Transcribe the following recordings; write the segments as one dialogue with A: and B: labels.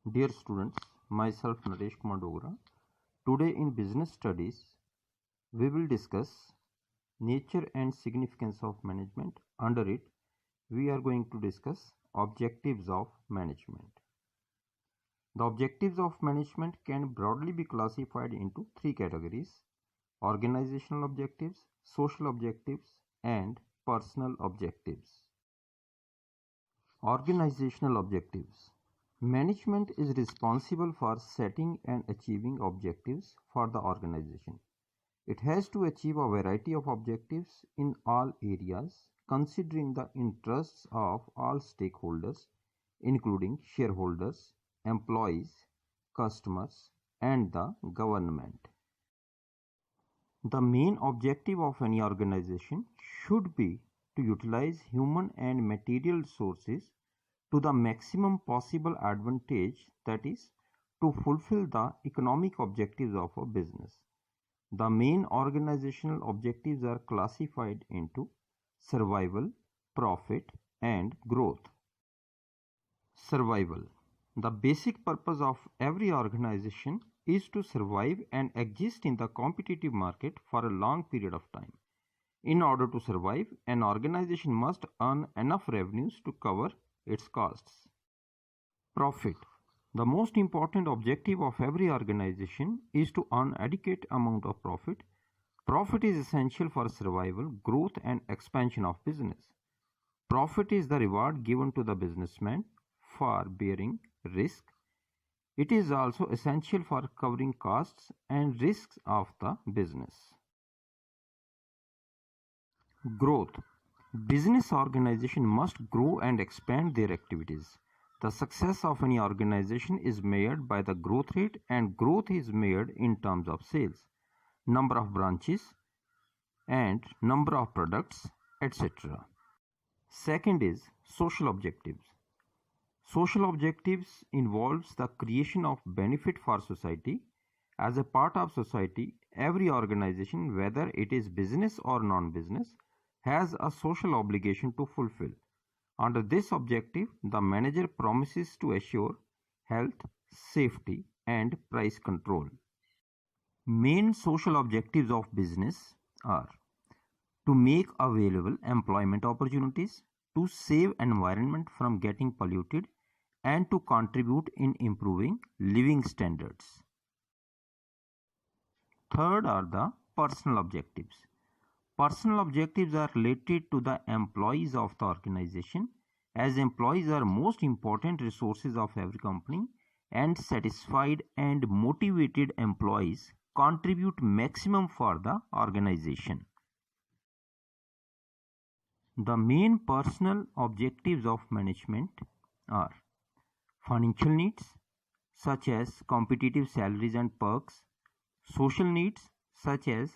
A: Dear students, myself Naresh Kumar Dogra. Today in Business Studies, we will discuss nature and significance of management. Under it, we are going to discuss objectives of management. The objectives of management can broadly be classified into three categories: organizational objectives, social objectives, and personal objectives. Organizational objectives. Management is responsible for setting and achieving objectives for the organization. It has to achieve a variety of objectives in all areas, considering the interests of all stakeholders, including shareholders, employees, customers, and the government. The main objective of any organization should be to utilize human and material resources to the maximum possible advantage, that is, to fulfill the economic objectives of a business. The main organizational objectives are classified into survival, profit, and growth. Survival. The basic purpose of every organization is to survive and exist in the competitive market for a long period of time. In order to survive, an organization must earn enough revenues to cover its costs. Profit. The most important objective of every organization is to earn adequate amount of profit. Profit is essential for survival, growth, and expansion of business. Profit is the reward given to the businessman for bearing risk. It is also essential for covering costs and risks of the business. Growth. Business organization must grow and expand their activities. The success of any organization is measured by the growth rate, and growth is measured in terms of sales, number of branches, and number of products, etc. Second is social objectives. Social objectives involves the creation of benefit for society. As a part of society, every organization, whether it is business or non-business, has a social obligation to fulfill. Under this objective, the manager promises to assure health, safety, and price control. Main social objectives of business are to make available employment opportunities, to save environment from getting polluted, and to contribute in improving living standards. Third are the personal objectives. Personal objectives are related to the employees of the organization, as employees are most important resources of every company, and satisfied and motivated employees contribute maximum for the organization. The main personal objectives of management are financial needs, such as competitive salaries and perks; social needs, such as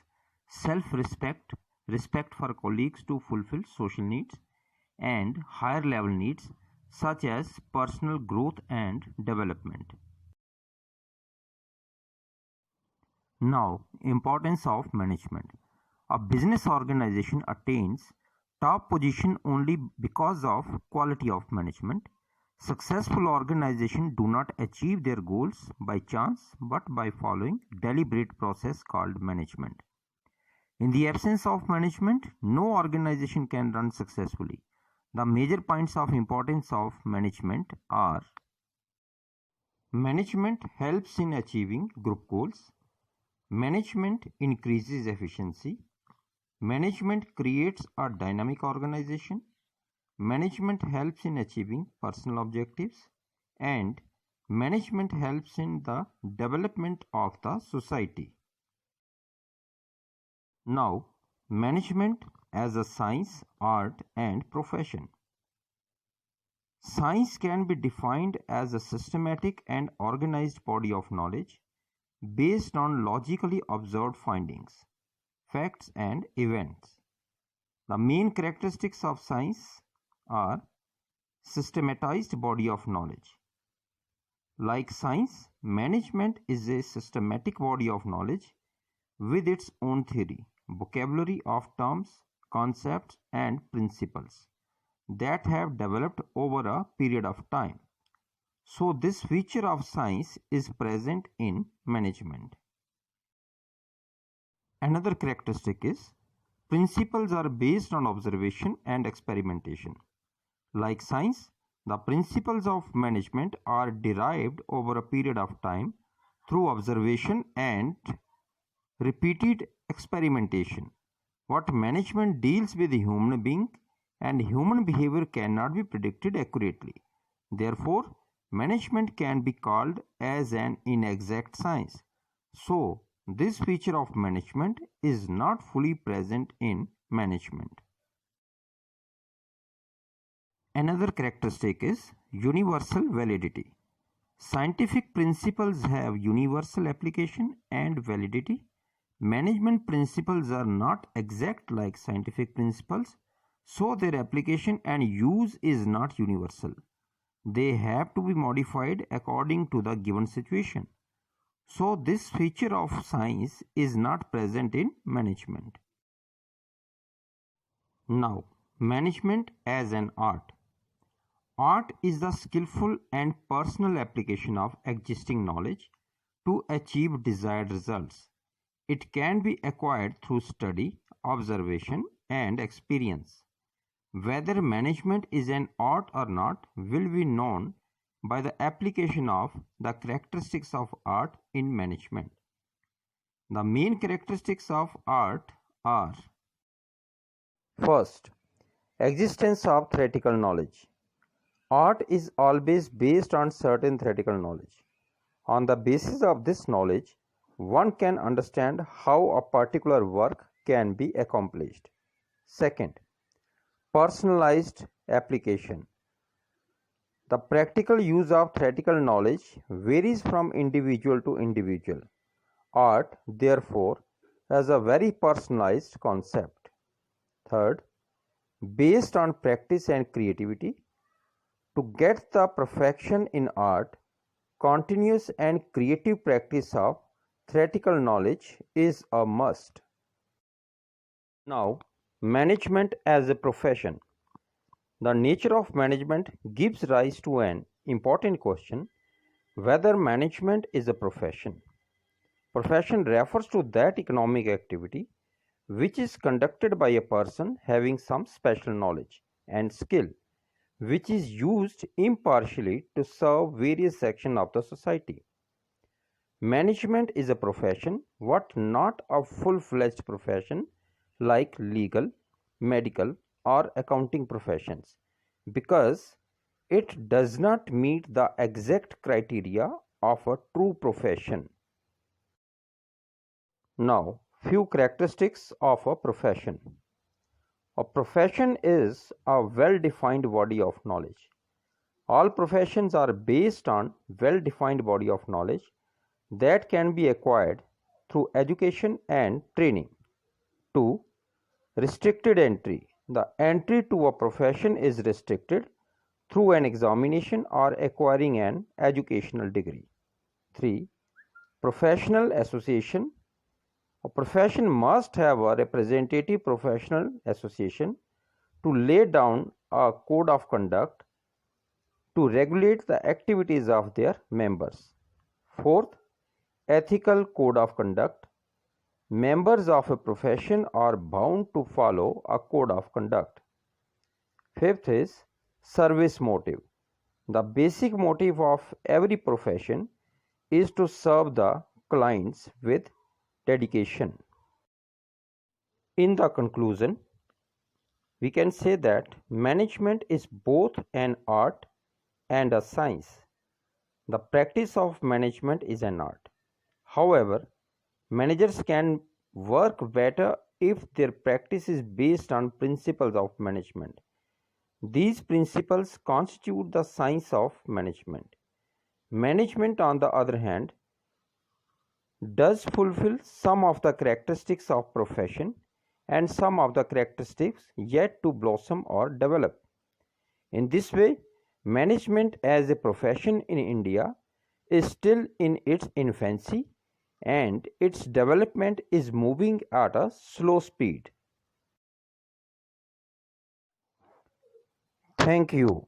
A: self-respect, respect for colleagues to fulfill social needs; and higher level needs, such as personal growth and development. Now, importance of management. A business organization attains top position only because of quality of management. Successful organizations do not achieve their goals by chance, but by following deliberate process called management. In the absence of management, no organization can run successfully. The major points of importance of management are: management helps in achieving group goals. Management increases efficiency. Management creates a dynamic organization. Management helps in achieving personal objectives, and management helps in the development of the society. Now, management as a science, art, and profession. Science can be defined as a systematic and organized body of knowledge based on logically observed findings, facts, and events. The main characteristics of science are systematized body of knowledge. Like science, management is a systematic body of knowledge with its own theory, vocabulary of terms, concepts, and principles that have developed over a period of time. So this feature of science is present in management. Another characteristic is principles are based on observation and experimentation. Like science, the principles of management are derived over a period of time through observation and repeated experimentation. What management deals with the human being and human behavior cannot be predicted accurately. Therefore, management can be called as an inexact science. So, this feature of management is not fully present in management. Another characteristic is universal validity. Scientific principles have universal application and validity. Management principles are not exact like scientific principles, so their application and use is not universal. They have to be modified according to the given situation. So this feature of science is not present in management. Now, management as an art. Art is the skillful and personal application of existing knowledge to achieve desired results. It can be acquired through study, observation, and experience. Whether management is an art or not will be known by the application of the characteristics of art in management. The main characteristics of art are: first, existence of theoretical knowledge. Art is always based on certain theoretical knowledge. On the basis of this knowledge, one can understand how a particular work can be accomplished. Second, personalized application. The practical use of theoretical knowledge varies from individual to individual. Art, therefore, has a very personalized concept. Third, based on practice and creativity. To get the perfection in art, continuous and creative practice of theoretical knowledge is a must. Now, management as a profession. The nature of management gives rise to an important question: whether management is a profession. Profession refers to that economic activity which is conducted by a person having some special knowledge and skill, which is used impartially to serve various sections of the society. Management is a profession, but not a full-fledged profession like legal, medical, or accounting professions, because it does not meet the exact criteria of a true profession. Now, few characteristics of a profession. A profession is a well-defined body of knowledge. All professions are based on well-defined body of knowledge that can be acquired through education and training. 2. Restricted entry. The entry to a profession is restricted through an examination or acquiring an educational degree. 3. Professional association. A profession must have a representative professional association to lay down a code of conduct to regulate the activities of their members. Fourth, ethical code of conduct. Members of a profession are bound to follow a code of conduct. Fifth is service motive. The basic motive of every profession is to serve the clients with dedication. In the conclusion, we can say that management is both an art and a science. The practice of management is an art. However, managers can work better if their practice is based on principles of management. These principles constitute the science of management. Management, on the other hand, does fulfill some of the characteristics of profession and some of the characteristics yet to blossom or develop. In this way, management as a profession in India is still in its infancy and its development is moving at a slow speed. Thank you.